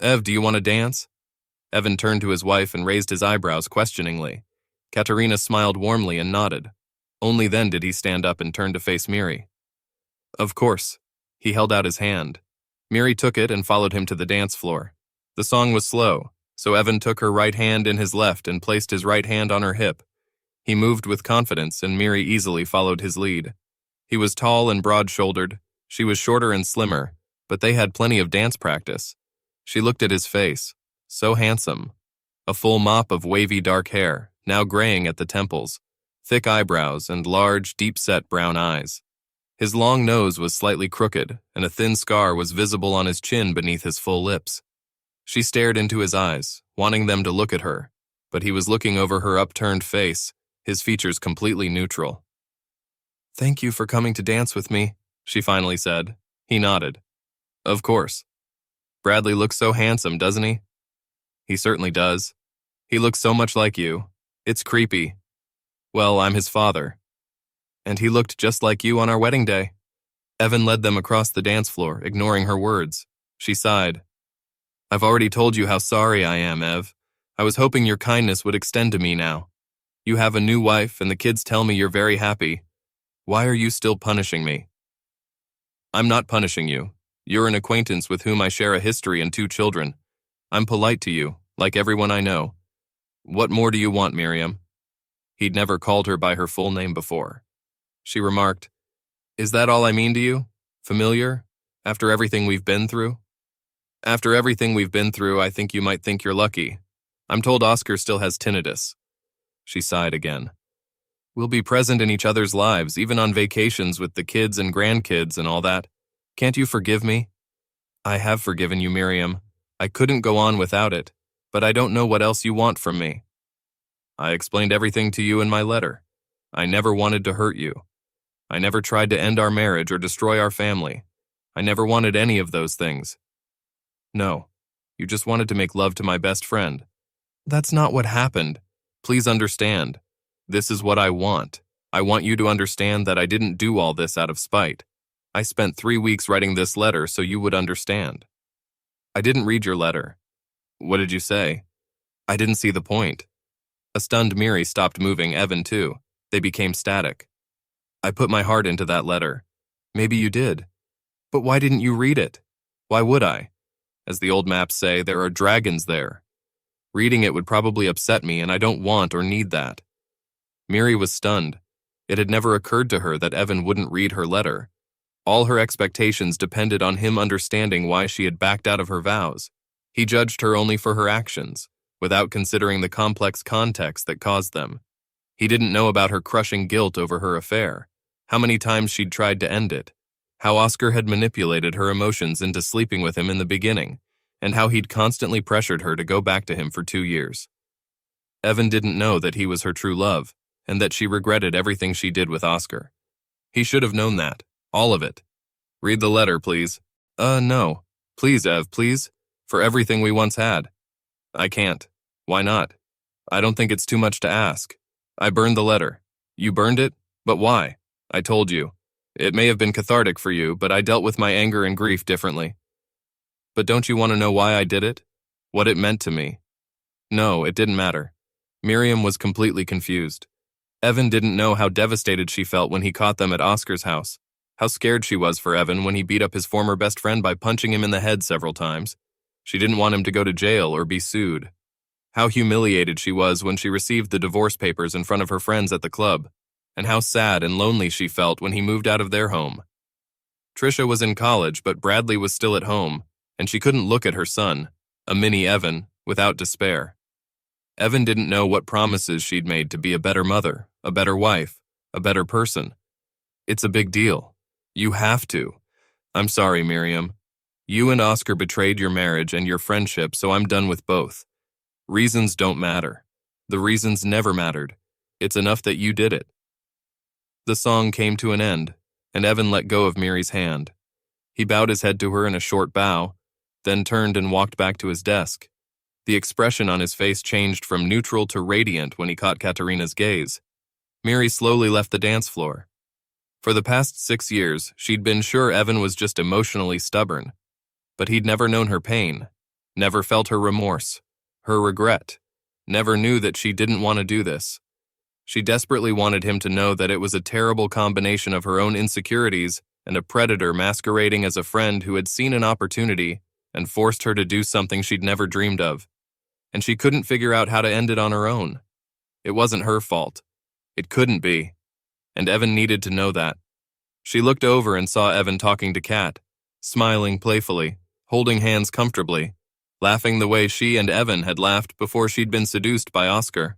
Ev, do you want to dance? Evan turned to his wife and raised his eyebrows questioningly. Katerina smiled warmly and nodded. Only then did he stand up and turn to face Miri. Of course. He held out his hand. Miri took it and followed him to the dance floor. The song was slow, so Evan took her right hand in his left and placed his right hand on her hip. He moved with confidence, and Miri easily followed his lead. He was tall and broad-shouldered. She was shorter and slimmer, but they had plenty of dance practice. She looked at his face. So handsome. A full mop of wavy dark hair, now graying at the temples, thick eyebrows, and large, deep-set brown eyes. His long nose was slightly crooked, and a thin scar was visible on his chin beneath his full lips. She stared into his eyes, wanting them to look at her, but he was looking over her upturned face, his features completely neutral. "Thank you for coming to dance with me," she finally said. He nodded. "Of course. Bradley looks so handsome, doesn't he?" "He certainly does. He looks so much like you. It's creepy. Well, I'm his father. And he looked just like you on our wedding day." Evan led them across the dance floor, ignoring her words. She sighed. "I've already told you how sorry I am, Ev. I was hoping your kindness would extend to me now. You have a new wife, and the kids tell me you're very happy. Why are you still punishing me?" "I'm not punishing you. You're an acquaintance with whom I share a history and 2 children. I'm polite to you, like everyone I know. What more do you want, Miriam?" He'd never called her by her full name before. She remarked, "Is that all I mean to you? Familiar? After everything we've been through?" "After everything we've been through, I think you might think you're lucky. I'm told Oscar still has tinnitus." She sighed again. "We'll be present in each other's lives, even on vacations with the kids and grandkids and all that. Can't you forgive me?" "I have forgiven you, Miriam. I couldn't go on without it, but I don't know what else you want from me." "I explained everything to you in my letter. I never wanted to hurt you. I never tried to end our marriage or destroy our family. I never wanted any of those things." "No, you just wanted to make love to my best friend." "That's not what happened. Please understand. This is what I want. I want you to understand that I didn't do all this out of spite. I spent 3 weeks writing this letter so you would understand." "I didn't read your letter." "What did you say?" "I didn't see the point." A stunned Miri stopped moving, Evan too. They became static. "I put my heart into that letter." "Maybe you did. But why didn't you read it? Why would I? As the old maps say, there are dragons there. Reading it would probably upset me, and I don't want or need that." Miri was stunned. It had never occurred to her that Evan wouldn't read her letter. All her expectations depended on him understanding why she had backed out of her vows. He judged her only for her actions, without considering the complex context that caused them. He didn't know about her crushing guilt over her affair, how many times she'd tried to end it, how Oscar had manipulated her emotions into sleeping with him in the beginning, and how he'd constantly pressured her to go back to him for 2 years. Evan didn't know that he was her true love, and that she regretted everything she did with Oscar. He should have known that, all of it. "Read the letter, please." No. "Please, Ev, please. For everything we once had." "I can't." "Why not?" "I don't think it's too much to ask. I burned the letter." "You burned it? But why?" "I told you. It may have been cathartic for you, but I dealt with my anger and grief differently." "But don't you want to know why I did it? What it meant to me?" No, it didn't matter. Miriam was completely confused. Evan didn't know how devastated she felt when he caught them at Oscar's house, how scared she was for Evan when he beat up his former best friend by punching him in the head several times. She didn't want him to go to jail or be sued. How humiliated she was when she received the divorce papers in front of her friends at the club, and how sad and lonely she felt when he moved out of their home. Trisha was in college, but Bradley was still at home, and she couldn't look at her son, a mini Evan, without despair. Evan didn't know what promises she'd made to be a better mother, a better wife, a better person. "It's a big deal. You have to. I'm sorry, Miriam. You and Oscar betrayed your marriage and your friendship, so I'm done with both. Reasons don't matter. The reasons never mattered. It's enough that you did it." The song came to an end, and Evan let go of Miri's hand. He bowed his head to her in a short bow, then turned and walked back to his desk. The expression on his face changed from neutral to radiant when he caught Katerina's gaze. Miri slowly left the dance floor. For the past 6 years, she'd been sure Evan was just emotionally stubborn, but he'd never known her pain. never felt her remorse, her regret, never knew that she didn't want to do this. She desperately wanted him to know that it was a terrible combination of her own insecurities and a predator masquerading as a friend who had seen an opportunity and forced her to do something she'd never dreamed of. And she couldn't figure out how to end it on her own. It wasn't her fault. It couldn't be. And Evan needed to know that. She looked over and saw Evan talking to Kat, smiling playfully, holding hands comfortably, laughing the way she and Evan had laughed before she'd been seduced by Oscar.